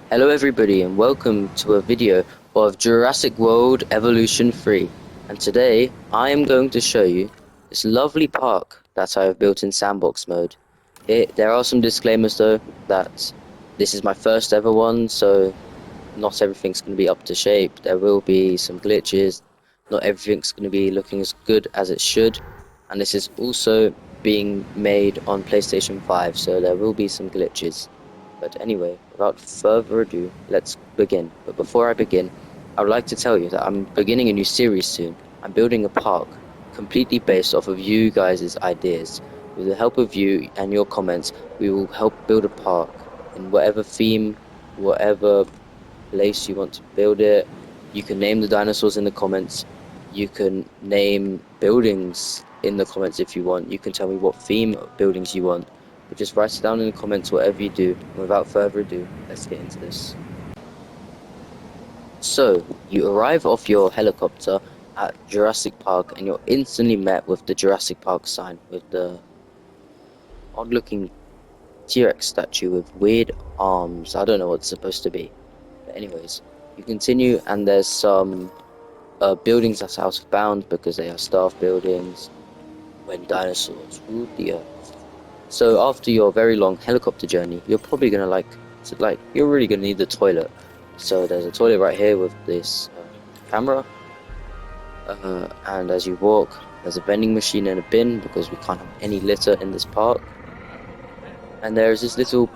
Hello everybody and welcome to a video of Jurassic World Evolution 3, and today I am going to show you this lovely park that I have built in sandbox mode. There are some disclaimers though, that this is my first ever one, so not everything's going to be up to shape. There will be some glitches, not everything's going to be looking as good as it should, and this is also being made on PlayStation 5, so there will be some glitches. But anyway, without further ado, let's begin. But before I begin, I would like to tell you that I'm beginning a new series soon. I'm building a park completely based off of you guys' ideas. With the help of you and your comments, we will help build a park in whatever theme, whatever place you want to build it. You can name the dinosaurs in the comments. You can name buildings in the comments if you want. You can tell me what theme of buildings you want. But just write it down in the comments, whatever you do. And without further ado, let's get into this. So, you arrive off your helicopter at Jurassic Park and you're instantly met with the Jurassic Park sign with the odd looking T-Rex statue with weird arms. I don't know what it's supposed to be. But anyways, you continue and there's some buildings that's housebound because they are staff buildings when dinosaurs ruled the earth. So after your very long helicopter journey, you're probably gonna you're really gonna need the toilet. So there's a toilet right here with this camera, and as you walk, there's a vending machine and a bin because we can't have any litter in this park. And there's this little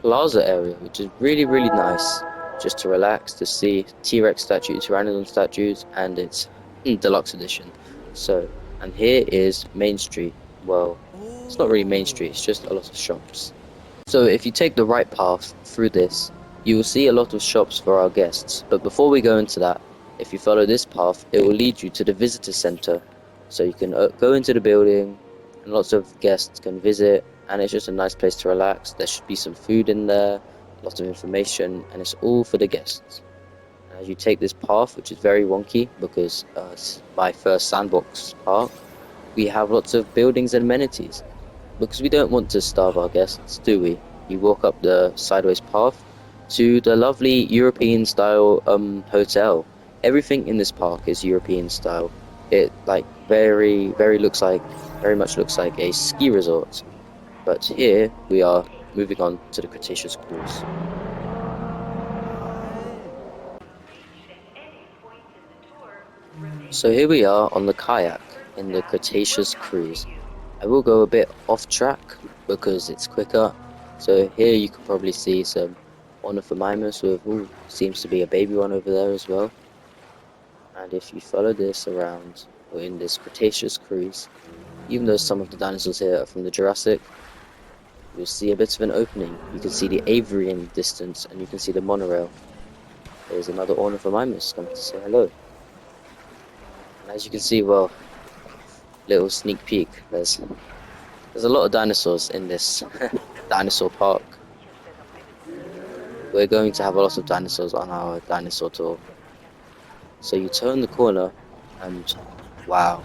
plaza area which is really nice, just to relax, to see T-Rex statues, Pteranodon statues, and it's deluxe edition. So, and here is Main Street. Well, it's not really Main Street, it's just a lot of shops. So if you take the right path through this, you will see a lot of shops for our guests. But before we go into that, if you follow this path, it will lead you to the visitor center. So you can go into the building and lots of guests can visit, and it's just a nice place to relax. There should be some food in there, lots of information, and it's all for the guests. And as you take this path, which is very wonky because it's my first sandbox park, we have lots of buildings and amenities. Because we don't want to starve our guests, do we? You walk up the sideways path to the lovely European style hotel. Everything in this park is European style. It very much looks like a ski resort. But here we are moving on to the Cretaceous cruise. So here we are on the kayak in the Cretaceous cruise. I will go a bit off track because it's quicker. So here you can probably see some ornithomimimus with, seems to be a baby one over there as well. And if you follow this around, we're in this Cretaceous cruise. Even though some of the dinosaurs here are from the Jurassic, you'll see a bit of an opening. You can see the aviary in the distance, and you can see the monorail. There's another ornithomimimus coming to say hello. And as you can see, well, little sneak peek, there's a lot of dinosaurs in this dinosaur park. We're going to have a lot of dinosaurs on our dinosaur tour. So you turn the corner and wow,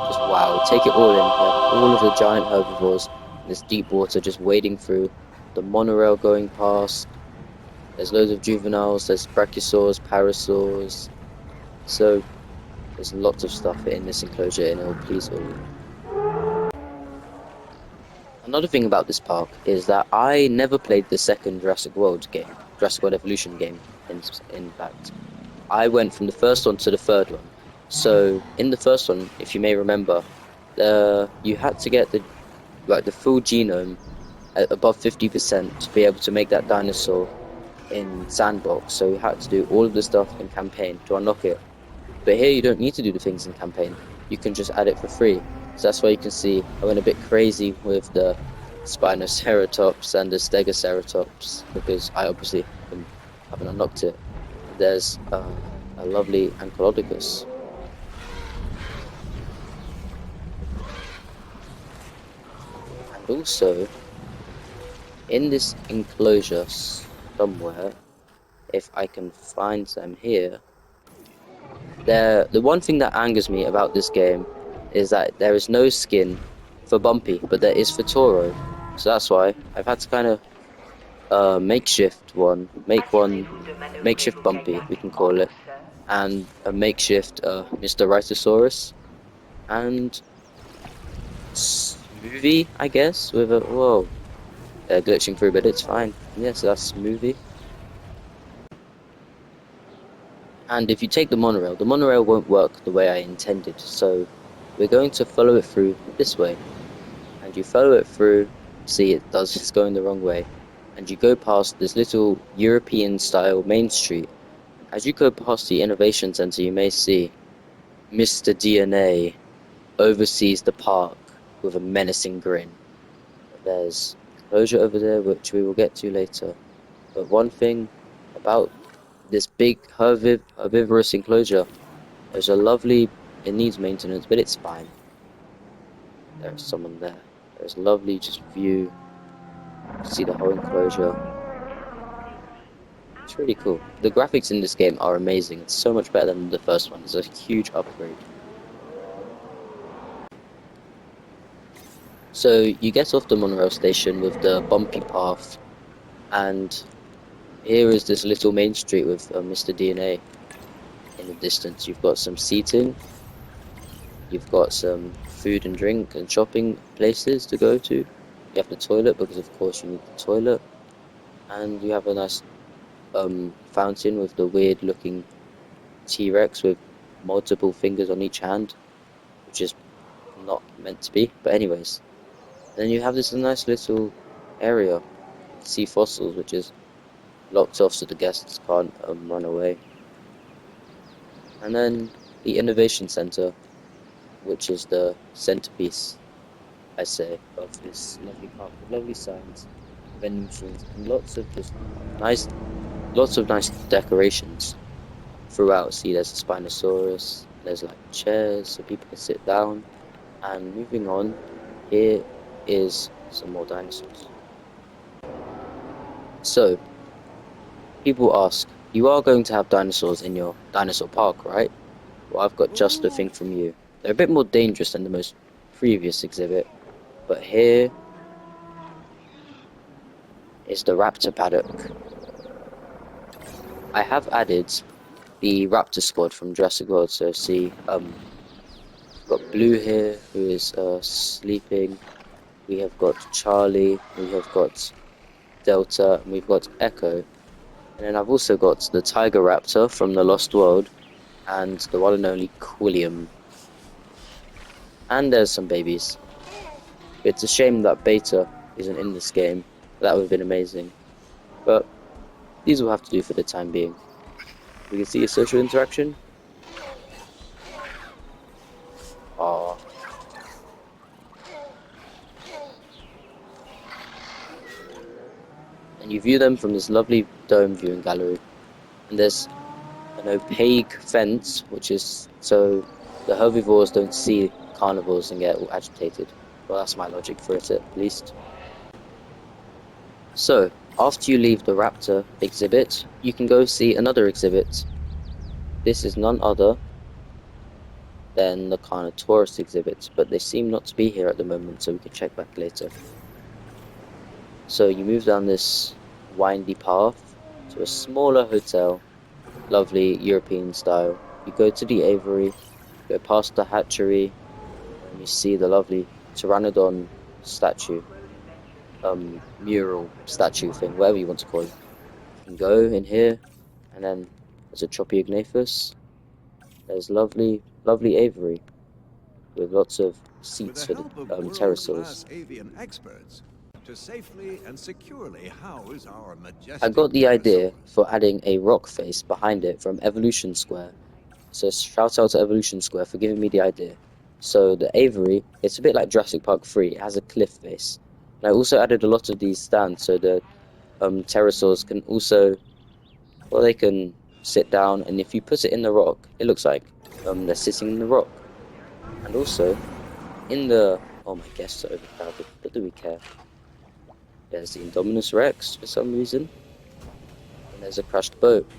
just wow, take it all in. You have all of the giant herbivores, this deep water just wading through, the monorail going past. There's loads of juveniles, there's brachiosaurs, parasaurs. So there's lots of stuff in this enclosure and it will please all of you. Another thing about this park is that I never played the second Jurassic World game, Jurassic World Evolution game, in fact. I went from the first one to the third one. So in the first one, if you may remember, you had to get the full genome at above 50% to be able to make that dinosaur in sandbox. So you had to do all of the stuff in campaign to unlock it. But here you don't need to do the things in campaign. You can just add it for free. So that's why you can see I went a bit crazy with the Spinoceratops and the Stegoceratops because I obviously haven't unlocked it. There's a lovely Ankylodocus. And also, in this enclosure somewhere, if I can find them here, the one thing that angers me about this game is that there is no skin for Bumpy, but there is for Toro. So that's why I've had to kind of a makeshift one, makeshift Bumpy, we can call it, and a makeshift Mr. Rhitosaurus, and Smoothie, I guess, with a, whoa, they're glitching through, but it's fine. Yes, that's Smoothie. And if you take the monorail won't work the way I intended, so we're going to follow it through this way. And you follow it through, see it's going the wrong way. And you go past this little European style main street. As you go past the Innovation Center, you may see Mr. DNA oversees the park with a menacing grin. There's enclosure over there, which we will get to later. But one thing about this big herbivorous enclosure, there's a lovely, it needs maintenance, but it's fine. There's someone there. There's a lovely just view. See the whole enclosure. It's really cool. The graphics in this game are amazing. It's so much better than the first one. It's a huge upgrade. So you get off the monorail station with the bumpy path, and here is this little main street with Mr. DNA. In the distance, you've got some seating. You've got some food and drink and shopping places to go to. You have the toilet because of course you need the toilet, and you have a nice fountain with the weird looking T-Rex with multiple fingers on each hand, which is not meant to be, but anyways. Then you have this nice little area, sea fossils, which is locked off so the guests can't run away. And then the Innovation Center, which is the centerpiece, I say, of this lovely park with lovely signs, vending machines, and lots of nice decorations throughout. See, there's a Spinosaurus, there's like chairs so people can sit down, and moving on, here is some more dinosaurs. So, people ask, you are going to have dinosaurs in your dinosaur park, right? Well, I've got just the thing from you. They're a bit more dangerous than the most previous exhibit, but here is the raptor paddock. I have added the raptor squad from Jurassic World, so see, we've got Blue here, who is sleeping. We have got Charlie, we have got Delta, and we've got Echo. And then I've also got the Tiger Raptor from the Lost World, and the one and only Quilliam. And there's some babies. It's a shame that Beta isn't in this game. That would have been amazing. But these will have to do for the time being. We can see a social interaction. Aww. And you view them from this lovely dome viewing gallery. And there's an opaque fence, which is so the herbivores don't see carnivores and get all agitated. Well, that's my logic for it, at least. So, after you leave the raptor exhibit, you can go see another exhibit. This is none other than the Carnotaurus exhibit, but they seem not to be here at the moment, so we can check back later. So you move down this windy path to a smaller hotel, lovely European style. You go to the aviary, go past the hatchery, and you see the lovely Pteranodon statue, mural statue thing, whatever you want to call it. You can go in here, and then there's a Tropiognathus. There's lovely aviary with lots of seats for the pterosaurs. To safely and securely house our majestic I got the idea for adding a rock face behind it from Evolution Square. So shout out to Evolution Square for giving me the idea. So the aviary, it's a bit like Jurassic Park 3. It has a cliff face. And I also added a lot of these stands so the pterosaurs can also, well, they can sit down, and if you put it in the rock, it looks like they're sitting in the rock. And also, in the, oh, my guests are overcrowded, but do we care? There's the Indominus Rex for some reason, and there's a crashed boat.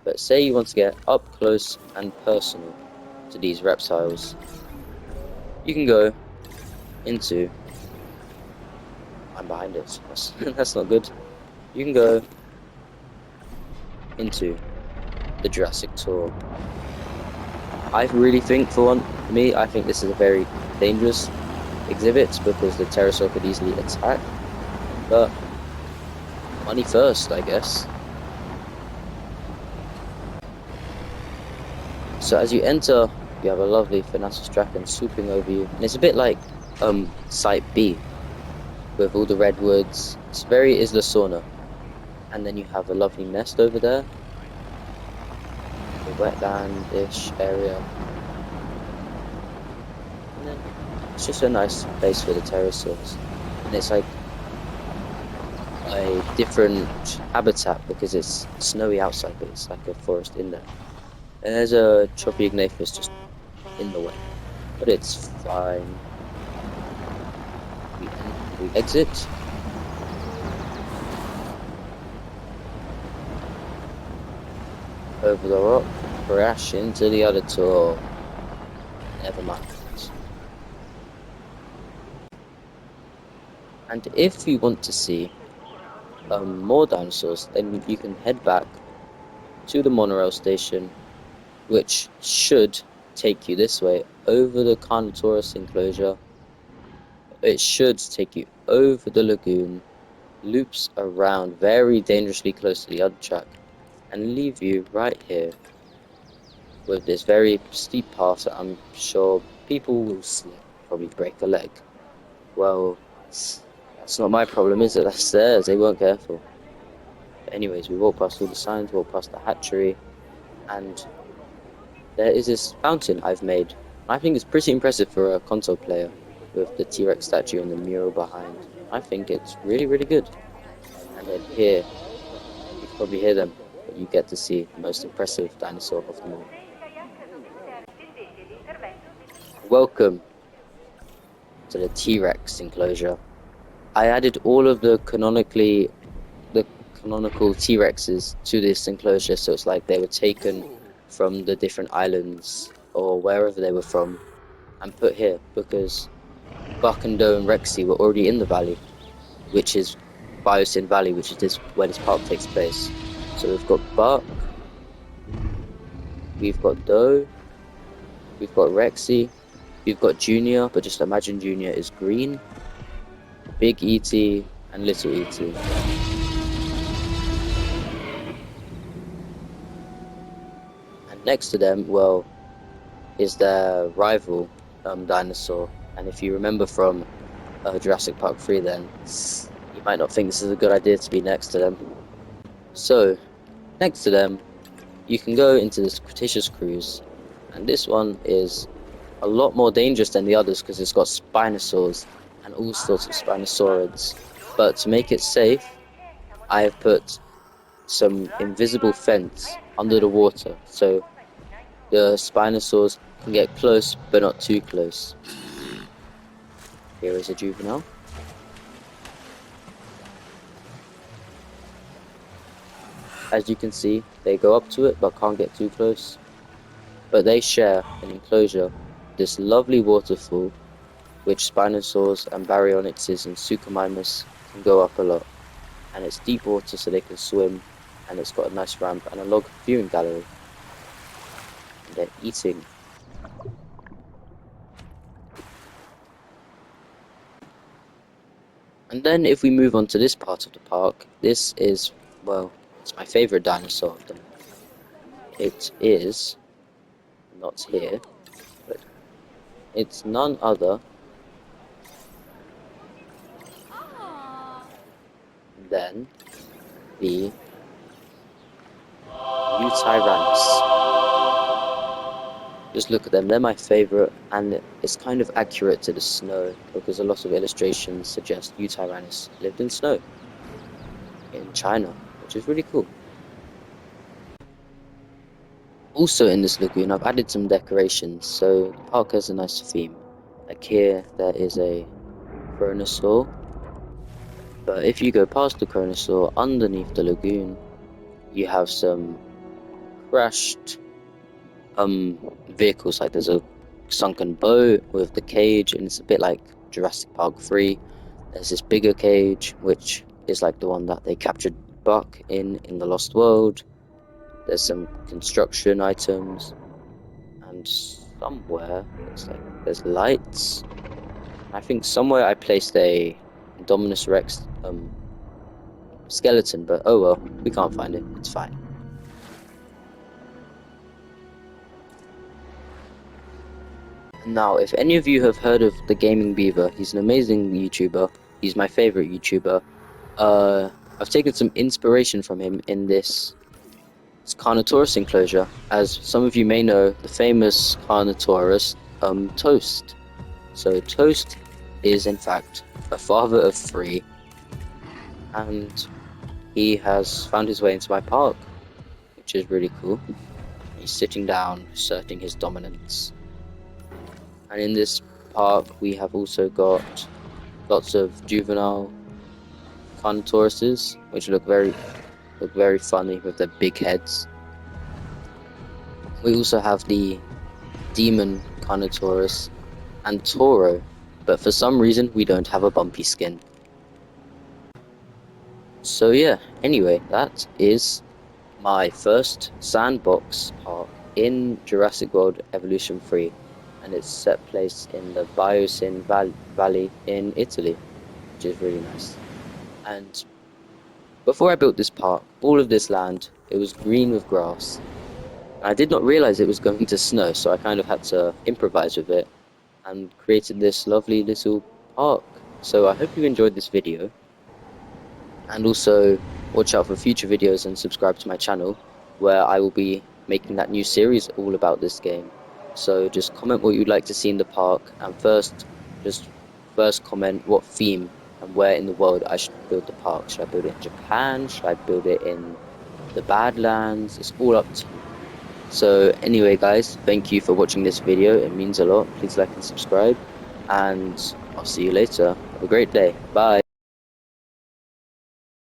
But say you want to get up close and personal to these reptiles, you can go into I'm behind it. So that's not good. You can go into the Jurassic Tour. I really think, for me, I think this is a very dangerous exhibit because the pterosaur could easily attack. But money first, I guess. So as you enter, you have a lovely Thanatos dragon swooping over you, and it's a bit like Site B with all the redwoods. It's very Isla Sorna, and then you have a lovely nest over there, a wetland-ish area, and then it's just a nice place for the pterosaurs, and it's like a different habitat because it's snowy outside, but it's like a forest in there. And there's a choppy Ignatius just in the way, but it's fine. We exit. Over the rock, crash into the other tour. Never mind. And if you want to see more dinosaurs, then you can head back to the monorail station, which should take you this way over the Carnotaurus enclosure. It should take you over the lagoon, loops around very dangerously close to the other track, and leave you right here with this very steep path that I'm sure people will slip, probably break a leg. Well, that's not my problem, is it? That's theirs. They weren't careful. But anyways, we walk past all the signs, walk past the hatchery, and there is this fountain I've made. I think it's pretty impressive for a console player, with the T-Rex statue and the mural behind. I think it's really, really good. And then here, you can probably hear them, but you get to see the most impressive dinosaur of them all. Welcome to the T-Rex enclosure. I added all of the canonical T-Rexes to this enclosure, so it's like they were taken from the different islands or wherever they were from and put here because Buck and Doe and Rexy were already in the valley, which is Biosyn Valley, which is where this park takes place. So we've got Buck, we've got Doe, we've got Rexy, we've got Junior, but just imagine Junior is green, Big E.T. and Little E.T. And next to them, well, is their rival dinosaur. And if you remember from Jurassic Park 3, then you might not think this is a good idea to be next to them. So, next to them, you can go into this Cretaceous cruise, and this one is a lot more dangerous than the others because it's got spinosaurs and all sorts of spinosaurids. But to make it safe, I have put some invisible fence under the water, so the spinosaurs can get close, but not too close. Here is a juvenile. As you can see, they go up to it, but can't get too close. But they share an enclosure, this lovely waterfall, which Spinosaurs and Baryonyxes and Suchomimus can go up a lot. And it's deep water so they can swim, and it's got a nice ramp and a log viewing gallery. And they're eating. And then if we move on to this part of the park, this is, well, it's my favourite dinosaur of them. It is not here, but it's none other than the Utyrannus. Just look at them, they're my favourite, and it's kind of accurate to the snow because a lot of illustrations suggest Utyrannus lived in snow in China, which is really cool. Also in this lagoon, I've added some decorations, so the park has a nice theme. Like here, there is a Kronosaur, but if you go past the Kronosaur, underneath the lagoon, you have some crashed vehicles. Like there's a sunken boat with the cage, and it's a bit like Jurassic Park 3. There's this bigger cage, which is like the one that they captured Buck in the Lost World. There's some construction items, and somewhere there's lights. I think somewhere I placed a Dominus Rex skeleton, but oh well, we can't find it. It's fine. Now, if any of you have heard of the Gaming Beaver, he's an amazing YouTuber. He's my favorite YouTuber. I've taken some inspiration from him in this Carnotaurus enclosure. As some of you may know, the famous Carnotaurus, Toast. So Toast is in fact a father of 3, and he has found his way into my park, which is really cool. He's sitting down, asserting his dominance. And in this park, we have also got lots of juvenile Carnotauruses, which look very funny with their big heads. We also have the demon Carnotaurus and Toro, but for some reason we don't have a bumpy skin. So yeah, anyway, that is my first sandbox park in Jurassic World Evolution 3, and it's set place in the Biocene Valley in Italy, which is really nice. And before I built this park, all of this land, it was green with grass. I did not realize it was going to snow, so I kind of had to improvise with it and created this lovely little park. So I hope you enjoyed this video, and also watch out for future videos and subscribe to my channel, where I will be making that new series all about this game. So just comment what you'd like to see in the park, and first comment what theme and where in the world I should build the park. Should I build it in Japan? Should I build it in the Badlands? It's all up to you. So anyway guys, thank you for watching this video, it means a lot. Please like and subscribe, and I'll see you later. Have a great day. Bye.